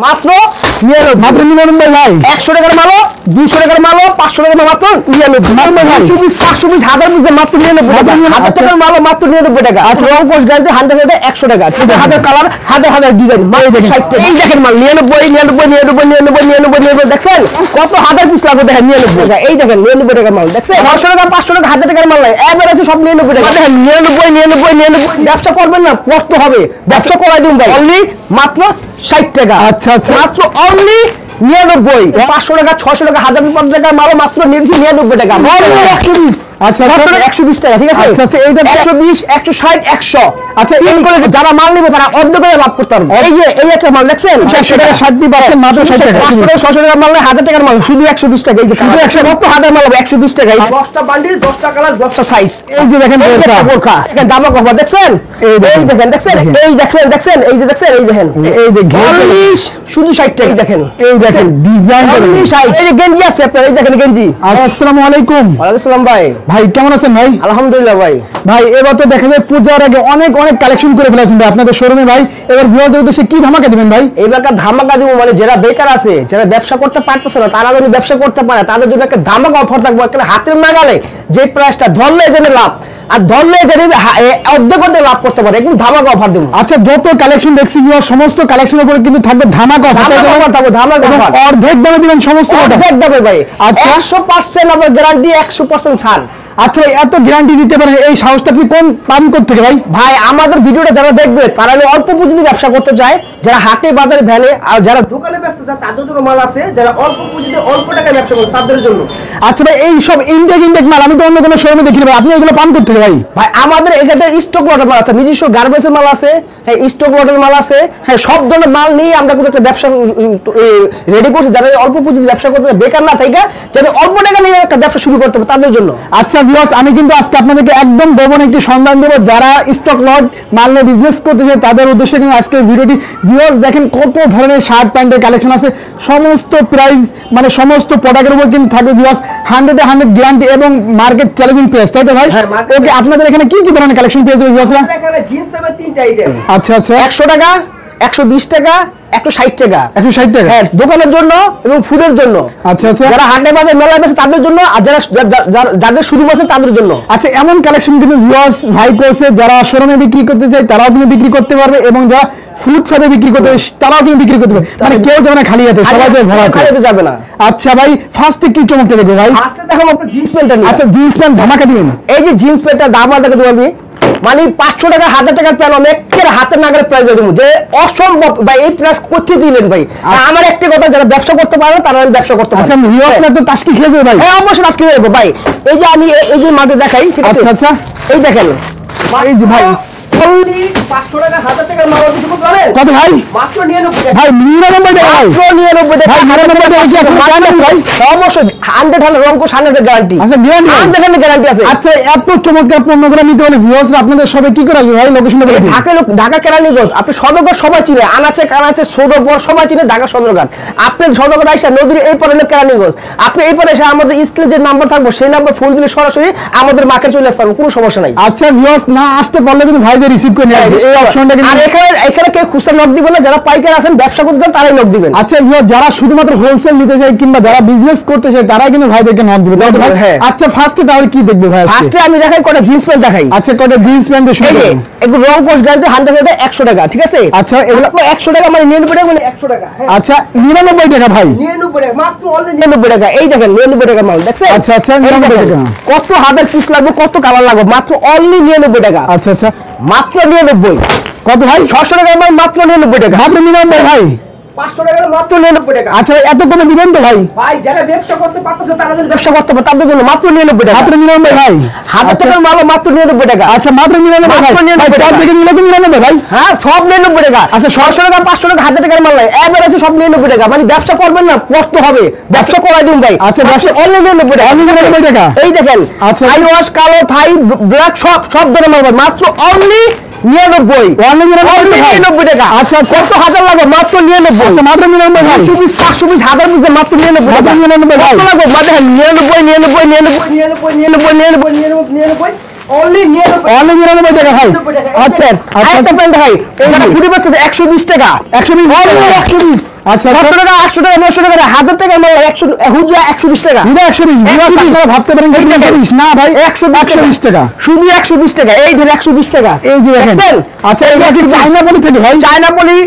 মাত্র 99 ভাই 100 টাকার মালও 200 টাকার মালও 500 টাকার মাত্র 99 ভাই 220 500 পিস 1000 পিস মাত্র 99 টাকা 1000 টাকার মালও মাত্র 99 টাকা আর রং কোর্স গ্যারান্টি 100 100 টাকা 1000 কালার হাজার ডিজাইন মাত্র 60 টাকা এই দেখেন মাল 99 দেখছেন কত হাজার পিস লাগবে দেখেন 99 টাকা এই দেখেন 99 টাকার মাল দেখছেন 500 টাকা 500 টাকা 1000 টাকার মাল নাই এভারেজে সব 99 টাকা দেখেন 99 ব্যবসা করবেন না কষ্ট হবে ব্যবসা করাই দিন ভাই অনলি মাত্র 60 টাকা আচ্ছা মাত্র অনলি 99 500 টাকা 600 টাকা 1000 টাকা মাল মাত্র নিয়েছি 99 টাকা অনলি 120 আচ্ছা 120 টাকা ঠিক আছে আচ্ছা এইটা 120 160 100 আচ্ছা এই করে যারা মাল নেবে তারা অর্ধেক করে লাভ করতে পারবে এই একটা মাল দেখছেন 600 টাকা 60 পাচ্ছেন মাত্র 60 টাকা 500 টাকা মাল 1000 টাকার মাল শুধু 120 টাকা এই যে শুধু 100 মত 1000 মাল 120 টাকা 10টা বান্ডিল 10টা কালার 10টা সাইজ এই যে দেখেন বোরকা এটা দাম কত দেখছেন এই দেখেন এই যে দেখছেন এই দেখেন এই যে শুধু 60 টাকা দেখেন ডিজাইন এই যে গেঞ্জি আছে আপনার এই দেখেন গেঞ্জি আসসালামু আলাইকুম ওয়ালাইকুম আসসালাম ভাই কেমন আছেন ভাই আলহামদুলিল্লাহ ভাই এবার তো দেখা যায় পূজার আগে অনেক কালেকশন করে ফেলেছেন ভাই আপনাদের শোরুমে ভাই এবার ভিউয়ারদের উদ্দেশ্যে কি ধামাকা দিবেন ভাই এবার ধামাকা দিব মানে যারা বেকার আছে যারা ব্যবসা করতে পারতেছে না তারা যদি ব্যবসা করতে পারে তাদের জন্য একটা ধামাকা অফার থাকবে একটা হাতের নাগালে যে প্রাইসটা ধরলে জন্য লাভ আর ধরলে যদি অর্ধেক লাভ করতে পারে একদম ধামাকা অফার দেব আচ্ছা যত কালেকশন দেখছি সমস্ত কালেকশনের উপরে কিন্তু থাকবে ধামাকা অফার থাকবে ধামাকা অফার অর্ধেক দামে দিবেন সমস্ত অর্ধেক দামে ভাই 100% আপনার গ্যারান্টি 100% ছাড় আচ্ছা এত গ্যারান্টি দিতে পারেন এই সাহসটা আপনি কোন পান করতে ভাই আমাদের ভিডিওটা যারা দেখবে তারা অল্প পুঁজিতে ব্যবসা করতে চায় যারা হাটে বাজারে ভ্যানে আর যারা দোকানে ব্যস্ত যায় তাদের জন্য মাল আছে যারা অল্প পুঁজিতে অল্প টাকায় ব্যবসা করে তাদের জন্য আচ্ছা ভাই এই সব ইনটেক মাল আমি তো অন্য কোনো শোরুমে দেখি ভাই আপনি এগুলো পান করতে ভাই আমাদের এখানে স্টক ওয়াটার মাল আছে নিজস্ব গার্মেন্টসের মাল আছে হ্যাঁ স্টক ওয়াটার মাল আছে হ্যাঁ সব ধরনের মাল নিয়ে আমরা কিন্তু একটা ব্যবসা রেডি করছি যারা অল্প পুঁজিতে ব্যবসা করতে বেকার না থাকে যারা অল্প টাকা নিয়ে একটা ব্যবসা শুরু করতে হবে তাদের জন্য আচ্ছা ভিউয়ার্স আমি কিন্তু আজকে আপনাদেরকে একদম গোপন একটি সন্ধান দেব যারা স্টক লট মাল নিয়ে বিজনেস করতে চায় তাদের উদ্দেশ্যে কিন্তু আজকের ভিডিওটি ভিউয়ার্স দেখেন কত ধরনের শার্ট প্যান্টের কালেকশন আছে সমস্ত প্রাইস মানে সমস্ত প্রোডাক্টের উপর কিন্তু থাকবে ভিউয়ার্স 100 গ্যারান্টি এবং মার্কেট চ্যালেঞ্জিং প্রাইস তাই তো ভাই ওকে আপনাদের এখানে কি ধরনের কালেকশন পেয়ে যাবে ভিউয়ার্সরা এখানে জিন্স পাবে তিনটা আইটেম আচ্ছা 100 টাকা 120 টাকা 160 টাকা হ্যাঁ দোকানের জন্য এবং ফুডের জন্য আচ্ছা যারা হাটে বাজারে মেলায় বসে তাদের জন্য আর যাদের শুরু আছে তাদের জন্য আচ্ছা এমন কালেকশন কিন্তু ভিউয়ার্স ভাই করছে যারা শোরুমে বিক্রি করতে চায় তারাও কিন্তু বিক্রি করতে পারবে এবং যারা ফুড ফাদে বিক্রি করতে তারাও কিন্তু বিক্রি করতে পারবে মানে কেউ যাবে না খালি হাতে সবাই খালি যাবে না আচ্ছা ভাই ফার্স্টে কি চমকটা দেখো ভাই ফার্স্টে দেখো আপনার জিন্স প্যান্টটা নিয়ে আচ্ছা জিন্স প্যান্ট ধামাকা দিবেন এই যে জিন্স প্যান্টটা দাম আলাদা দেবো আমি মানে 500 টাকা 1000 টাকার প্যান আমি একের হাতের নাগারে প্রাইস দেবো যে অসম্ভব ভাই এই প্রাইস করতে দিলেন ভাই আমার একটা কথা যারা ব্যবসা করতে পারে তারা ব্যবসা করতে পারে আচ্ছা ভিউয়ার্সরা তো তাসকি খেয়ে যাবে ভাই হ্যাঁ অবশ্যই তাসকি খেয়ে যাবে ভাই এই যে আমি এই যে মাঠে দেখাই ঠিক আছে আচ্ছা এই দেখেন এই যে ভাই অনলি 500 টাকা 1000 টাকার মাল কিছু বলেন কত ভাই মাত্র 99 টাকা ভাই 99 টাকা মাত্র 99 টাকা 99 টাকা কি আপনি ভাই অবশ্যই 100 রং কোর্স 100 গ্যারান্টি আচ্ছা গ্যারান্টি আছে আচ্ছা এত চমৎকার পণ্যগুলো নিতে হলে ভিউয়ার্স আপনাদের সবাই কি করে ভাই লোকেশনটা বলে দিন ঢাকা কেরানীগঞ্জ আপনি সদরঘাট সবাই চিনে আনাচে কানাচে সদরঘাট সবাই চিনে ঢাকা সদরঘাট আপনি সদরঘাট আইসা নদীর এই পারে কেরানীগঞ্জ আপনি এই পারে এসে আমাদের স্ক্রিনে যে নাম্বার থাকবে সেই নাম্বার ফোন দিলে সরাসরি আমাদের মার্কেটে চলে আসতে পারবেন কোনো সমস্যা নাই আচ্ছা ভিউয়ার্স না আসতে পারলে কিন্তু ভাই রিসিভ করে নেয় এই অপশনটা কিন্তু আর এখানে কেউ খুচরা নক দিবেন না যারা পাইকার আছেন ব্যবসা করতে চান তারাই নক দিবেন আচ্ছা যারা শুধুমাত্র হোলসেল নিতে চায় কিংবা যারা বিজনেস করতে চায় তারাই কিন্তু ভাইদেরকে নক দিবেন আচ্ছা ফার্স্টে তাহলে কি দেখবে ভাই ফার্স্টে আমি দেখাই কটা জিন্স প্যান্ট দেখাই আচ্ছা কটা জিন্স প্যান্টের শুরু একটু রং কোর্স গ্যারান্টি 100 টাকা ঠিক আছে আচ্ছা এগুলো 100 টাকা মানে 99 টাকা মানে 100 টাকা আচ্ছা 99 টাকা ভাই 99 টাকা মাত্র অনলি 99 টাকা এই দেখেন 99 টাকা মাল দেখছেন আচ্ছা 99 টাকা কত হাজার পিস লাগবে কত কালার লাগবে মাত্র অনলি 99 টাকা আচ্ছা মাত্র 99 কত ভাই 600 টাকা মাত্র 99 টাকা মাত্র 99 ভাই 500 টাকা মাত্র 99 টাকা আচ্ছা এত কমে দিবেন তো ভাই যারা ব্যবসা করতে পারতেছে তারা যদি ব্যবসা করতে পারে তাদের জন্য মাত্র 99 টাকা মাত্র 99 ভাই 1000 টাকার মাল মাত্র 99 টাকা আচ্ছা মাত্র 99 ভাই সব থেকে নিলে কি 99 ভাই হ্যাঁ সব 99 টাকা আচ্ছা 600 টাকা 500 টাকা 1000 টাকার মাল নাই এভারেজে সব 99 টাকা মানে ব্যবসা করবেন না কষ্ট হবে ব্যবসা করাই দিন ভাই আচ্ছা ব্যবসা অনলি 99 টাকা এই দেখেন আচ্ছা থাই ওয়াশ কালো থাই ব্ল্যাক সব ধরনের মাল মাত্র অনলি 99 টাকা আচ্ছা কত হাজার লাগবে মাত্র 99 মাত্র 99 ভাই 220 500 পিস 1000 পিস মাত্র 99 টাকা 99 ভাই কত লাগবে মানে 99 অনলি 99 টাকা ভাই আচ্ছা আচ্ছা প্যান্ট ভাই এটা পুরো বস্তা 120 টাকা 120 120 আচ্ছা 500 টাকা 800 টাকা 900 টাকা 1000 টাকা মাল 100 হুজা 120 টাকা হুজা 120 আপনারা ভাবতে পারেন 120 না ভাই 120 টাকা শুধু 120 টাকা এই ধরে 120 টাকা এই যে দেখেন আচ্ছা এই কি চায়না পলি থেকে ভাই চায়না পলি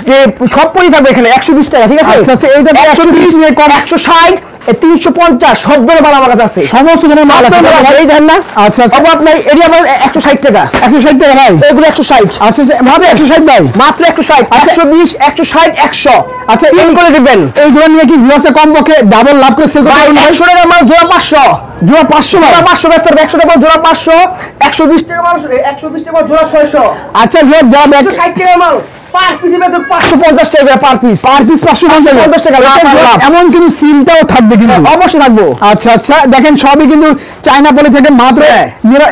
যে সব পলি থাকবে এখানে 120 টাকা ঠিক আছে আচ্ছা এইটা 120 নিয়ে কম 160 350 সব ধরনের মাল আমার কাছে আছে সমস্ত ধরনের মাল আছে এই দেখেন না আচ্ছা অবাক নাই এরিয়া মাল 160 টাকা 160 টাকা ভাই এগুলো 160 আচ্ছা মাত্র 160 ভাই মাত্র 160 120 160 100 আচ্ছা তিন করে দিবেন এইগুলো নিয়ে কি ভিউয়ার্সে কমপক্ষে ডাবল লাভ করে সেল করতে পারবেন 100 টাকা মাল জোড়া 500 জোড়া 500 জোড়া 500 ব্যস্ত 100 টাকা জোড়া 500 120 টাকা মাল 120 টাকা জোড়া 600 আচ্ছা ভিউয়ার যা 160 টাকা মাল পার পিস বেতন 550 টাকা পার পিস 550 টাকা এমন কিন্তু সিলটাও থাকবে কিন্তু অবশ্যই থাকবো আচ্ছা আচ্ছা দেখেন সবই কিন্তু চায়না পলি থেকে মাত্র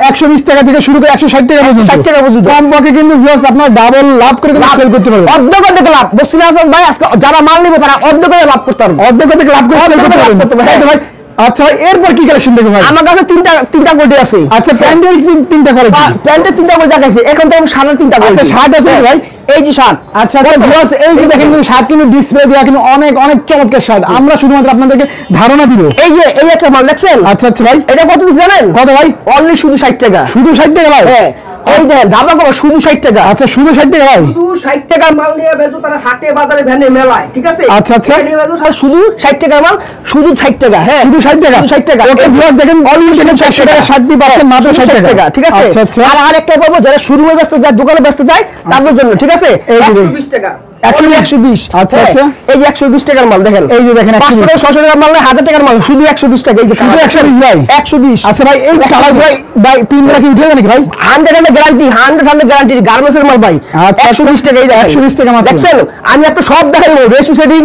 120 টাকা থেকে শুরু করে 160 টাকা পর্যন্ত 60 টাকা পর্যন্ত কমপক্ষে কিন্তু ভিউয়ার্স আপনারা ডাবল লাভ করে সেল করতে পারবেন অর্ধেক লাভ বসিনা আসাদ ভাই আজকে যারা মাল নেবে তারা অর্ধেক লাভ করতে পারবে অর্ধেক লাভ করে সেল করতে পারবেন ভাই আচ্ছা এরপর কি কালেকশন দেখো ভাই আমার কাছে তিনটা কোটি আছে আচ্ছা প্যান্টের তিনটা করে প্যান্টের তিনটা কোটি আছে এখন তো শার্টের তিনটা কোটি আচ্ছা শার্ট আছে ভাই এই যে শার্ট আচ্ছা ভিউয়ার্স এই যে দেখেন কিন্তু শার্ট কিন্তু ডিসপ্লে দেয়া কিন্তু অনেক অনেক চমৎকার শার্ট আমরা শুধুমাত্র আপনাদেরকে ধারণা দিব এই একটা মাল দেখছেন আচ্ছা আচ্ছা ভাই এটা কত জানেন কত ভাই অনলি শুধু 60 টাকা শুধু 60 টাকা ভাই হ্যাঁ এই দেখেন দামা কম শুধু 60 টাকা আচ্ছা শুধু 60 টাকা ভাই শুধু 60 টাকার মাল নিয়ে বেজো তারা হাটে বাজারে ভ্যানে মেলায় ঠিক আছে আচ্ছা আচ্ছা শুধু 60 টাকার মাল শুধু 60 টাকা হ্যাঁ শুধু 60 টাকা 60 টাকা ওকে ভিউয়ার্স দেখেন অনলি দেখেন 60 টাকা শার্ট দি পাচ্ছেন মাত্র 60 টাকা ঠিক আছে আচ্ছা আচ্ছা আর আরেকটা বলবো যারা শুরুতে ব্যস্ত যায় দোকানে ব্যস্ত যায় তাদের জন্য ঠিক আছে 120 টাকা 120 আচ্ছা আচ্ছা এই যে 120 টাকার মাল দেখেন এই যে দেখেন 500 টাকা 600 টাকার মাল 1000 টাকার মাল শুধু 120 টাকা এই যে শুধু 120 ভাই 120 আচ্ছা ভাই এই কালার ভাই পিনটা কি উঠে যাবে নাকি ভাই 100 গ্যারান্টি 100 গ্যারান্টি গার্মেন্টসের মাল ভাই 120 টাকা এই দেখেন 120 টাকা মাত্র দেখছেন আমি আপনি সব দেখাবো রেশিও সেটিং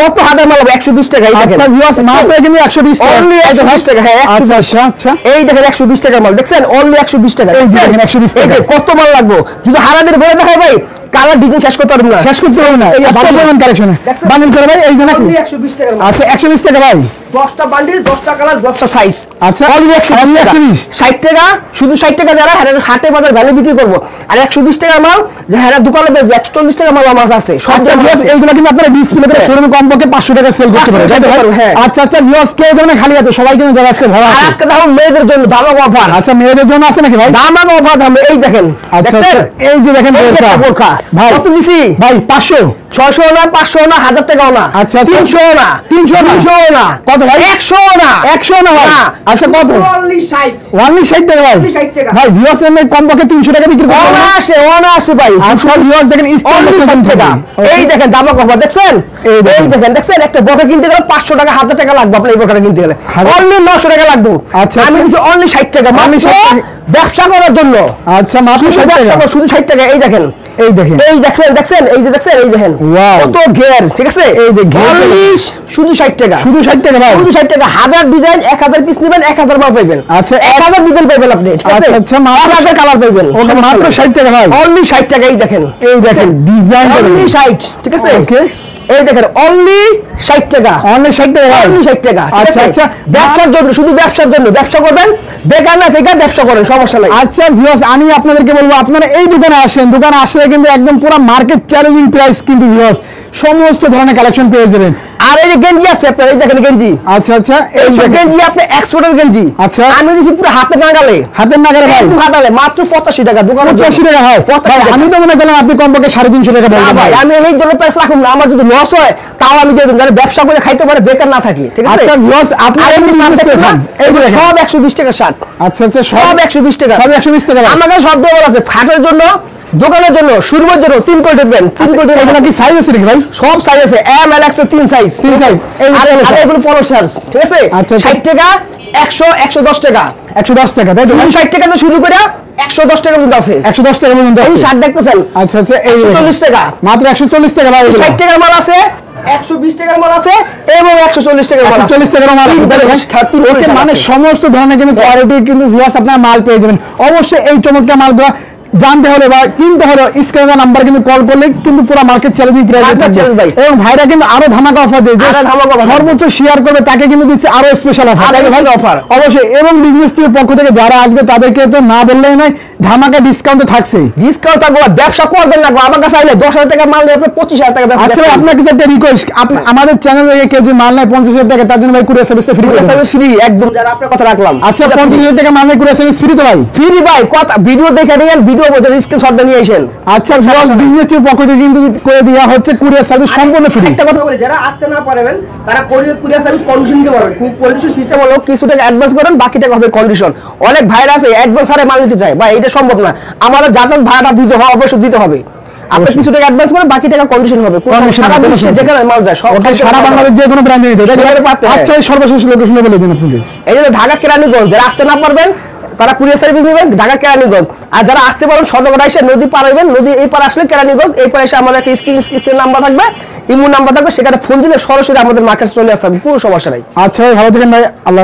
কত হাজার মাল 120 টাকা এই দেখেন আচ্ছা ভিউয়ার্স মাত্র কিন্তু 120 টাকা অনলি 120 টাকা হ্যাঁ আচ্ছা আচ্ছা এই দেখেন 120 টাকার মাল দেখছেন অনলি 120 টাকা এই দেখেন 120 টাকা কত মাল লাগবে যদি হারাদের বলে দেখাই ভাই কালার ডিজাইন শেষ করতে পারবেন না শেষ করতে পারবেন না এই বান্ডেল কালেকশনে বান্ডেল করে ভাই এই যে নাকি 120 টাকা আচ্ছা 120 টাকা ভাই 10টা বান্ডেল 10টা কালার 10টা সাইজ আচ্ছা অনলি 120 60 টাকা শুধু 60 টাকা যারা হাটে বাজার ভ্যালু বিক্রি করব আর 120 টাকার মাল যে হারা দোকানে 140 টাকা মাল আমার আছে সব ভিউয়ার্স এইগুলো কিন্তু আপনারা ডিসপ্লে করে শোরুমে কমপক্ষে 500 টাকা সেল করতে পারবেন তাই তো ভাই আচ্ছা আচ্ছা ভিউয়ার্স কেউ যেন খালি আছে সবাই কিন্তু জায়গা আজকে ভরা আছে আজকে দাম মেয়েদের জন্য দামাক অফার আচ্ছা মেয়েদের জন্য আছে নাকি ভাই দামাক অফার দাম এই দেখেন আচ্ছা এই যে দেখেন বোরকা ভাই কত দিছি ভাই 500 600 না 500 না 1000 টাকাও না আচ্ছা 300 না 300 না কত ভাই 100 না 100 না ভাই আচ্ছা কত অনলি 60 অনলি 60 টাকা ভাই 60 টাকা ভাই ভিউয়ার্স এর কমপক্ষে 300 টাকা বিক্রি করতে অনাসে ভাই আর সব ভিউয়ার্স দেখেন অনলি 60 টাকা এই দেখেন দামাক অফার দেখছেন এই দেখেন একটা বোরকা কিনতে গেলে 500 টাকা 1000 টাকা লাগবে আপনি এই বোরকাটা কিনতে গেলে অনলি 900 টাকা লাগবে আচ্ছা আমি দিছি অনলি 60 টাকা অনলি 60 ব্যবসা করার জন্য আচ্ছা মাত্র 60 টাকা শুধু 60 টাকা এই দেখেন এই দেখেন এই দেখেন ওয়াও কত গিয়ার ঠিক আছে এই যে গিয়ার শুধু 60 টাকা শুধু 60 টাকা ভাই শুধু 60 টাকা 1000 ডিজাইন 1000 পিস নেবেন 1000 মাল পাবেন আচ্ছা 1000 ডিজাইন পাবেন আপনি ঠিক আছে আচ্ছা মাত্র 1000 কালার পাবেন ওকে মাত্র 60 টাকা ভাই অনলি 60 টাকা এই দেখেন ডিজাইন অনলি 60 ঠিক আছে ওকে এই দেখেন অনলি 60 টাকা অনলি 60 টাকা অনলি 60 টাকা আচ্ছা আচ্ছা ব্যবসার জন্য শুধু ব্যবসার জন্য ব্যবসা করবেন বেকার না থেকে ব্যবসা করেন সমস্যা নাই আচ্ছা ভিউয়ার্স আমি আপনাদেরকে বলবো আপনারা এই দোকানে আসেন দোকানে আসলে কিন্তু একদম পুরো মার্কেট চ্যালেঞ্জিং প্রাইস কিন্তু ভিউয়ার্স সমস্ত ধরনের কালেকশন পেয়ে যাবেন আর এই যে গেঞ্জি আছে আপনার এই দেখেন গেঞ্জি আচ্ছা আচ্ছা এই গেঞ্জি আপনি এক্সপোর্টের গেঞ্জি আচ্ছা আমি দিছি পুরো হাতের নাগালে ভাই হাতালে মাত্র 85 টাকা দোকানে 85 টাকা হয় আমি তো মনে করলাম আপনি কমপক্ষে 350 টাকা বলবেন ভাই আমি এই জন্য প্রাইস রাখুন না আমার যদি লস হয় তাও আমি দিয়ে দেব যারা ব্যবসা করে খাইতে পারে বেকার না থাকি ঠিক আছে আচ্ছা ভিউয়ার্স আপনি এই যে সব 120 টাকা শার্ট আচ্ছা আচ্ছা সব 120 টাকা সব 120 টাকা আমার কাছে সব দেওয়া আছে ফাটের জন্য দোকানের জন্য শুরুর জন্য 3 কোটি দেবেন 3 কোটি এগুলো কি সাইজ আছে নাকি ভাই সব সাইজ আছে এম এল এক্স এর 3 সাইজ আর এগুলো পলো সাইজ ঠিক আছে আচ্ছা 60 টাকা 100 110 টাকা 110 টাকা তাই তো 60 টাকা থেকে শুরু করে 110 টাকা পর্যন্ত আছে 110 টাকা পর্যন্ত এই শার্ট দেখতেছেন আচ্ছা আচ্ছা এই 140 টাকা মাত্র 140 টাকা ভাই 60 টাকার মাল আছে 120 টাকার মাল আছে এবং 140 টাকার মাল আছে 140 টাকার মাল আছে মানে সমস্ত ধরনের কিন্তু কোয়ালিটি কিন্তু ভিউয়ার্স আপনারা মাল পেয়ে যাবেন অবশ্যই এই চমৎকার মালগুলো জানতে হলে বা কিনতে হলে স্ক্রিনে নাম্বার কিন্তু কল করলে কিন্তু পুরো মার্কেট চ্যালেঞ্জিং প্রাইস থাকবে এবং ভাইরা কিন্তু আরো ধামাকা অফার দেয় সর্বোচ্চ শেয়ার করবে তাকে কিন্তু দিচ্ছে আরো স্পেশাল অফার অবশ্যই এবং বিজনেস টিমের পক্ষ থেকে যারা আসবে তাদেরকে তো না বললেই নয় ধামাকা ডিসকাউন্ট থাকছে। ডিসকাউন্ট থাকবে, ব্যবসা করবেন না, আমার কাছে আইলে 10,000 টাকা মাল নিয়ে আপনি 25,000 টাকা ব্যবসা আচ্ছা আপনার কাছে একটা রিকোয়েস্ট, আমাদের চ্যানেলে কেউ যদি মাল নেয় 50,000 টাকা, তার জন্য ভাই কুরিয়ার সার্ভিস ফ্রি করে দেন। ফ্রি একদম, যারা আপনার কথা রাখলাম। আচ্ছা 50,000 টাকা মাল নেয় কুরিয়ার সার্ভিস ফ্রি তো ভাই? ফ্রি ভাই, কথা ভিডিও দেখে নিয়েন, ভিডিও বোঝেন, স্ক্রিনশট নিয়ে আসেন। আচ্ছা ব্লগ বিজনেসের পক্ষ থেকে কিন্তু করে দেওয়া হচ্ছে কুরিয়ার সার্ভিস সম্পূর্ণ ফ্রি। একটা কথা বলি, যারা আসতে না পারবেন তারা কুরিয়ার সার্ভিস কন্ডিশন নিতে পারবেন। কন্ডিশন সিস্টেম হলো কিছু টাকা অ্যাডভান্স করেন, বাকি টাকা হবে কন্ডিশন। অনেক ভাইরা আছে অ্যাডভান্স হারে মাল নিতে চায়, বা এটা সম্ভব না, আমাদের যাতায়াত ভাড়াটা দিতে হবে, অবশ্যই দিতে হবে। আপনি কিছু টাকা অ্যাডভান্স করেন, বাকি টাকা কন্ডিশন হবে। সারা বিশ্বে যেখানে মাল যায় সব, সারা বাংলাদেশ যে কোনো ব্র্যান্ডে নিতে হবে। আচ্ছা এই সর্বশেষ লোকেশন বলে দিন আপনাদের। এই জন্য ঢাকা কেরানীগঞ্জ, যারা আসতে না পারবেন তারা কুরিয়ার সার্ভিস নেবেন ঢাকা কেরানীগঞ্জ। আর যারা আসতে পারবেন সদরঘাট এসে নদী পার হইবেন, নদী এই পার আসলে কেরানীগঞ্জ, এই পার এসে আমাদের একটা স্ক্রিন নাম্বার থাকবে, ইমো নাম্বার থাকবে, সেখানে ফোন দিলে সরাসরি আমাদের মার্কেট চলে আসতে হবে, কোনো সমস্যা নাই। আচ্ছা ভালো থাকেন ভাই, আল্লাহ।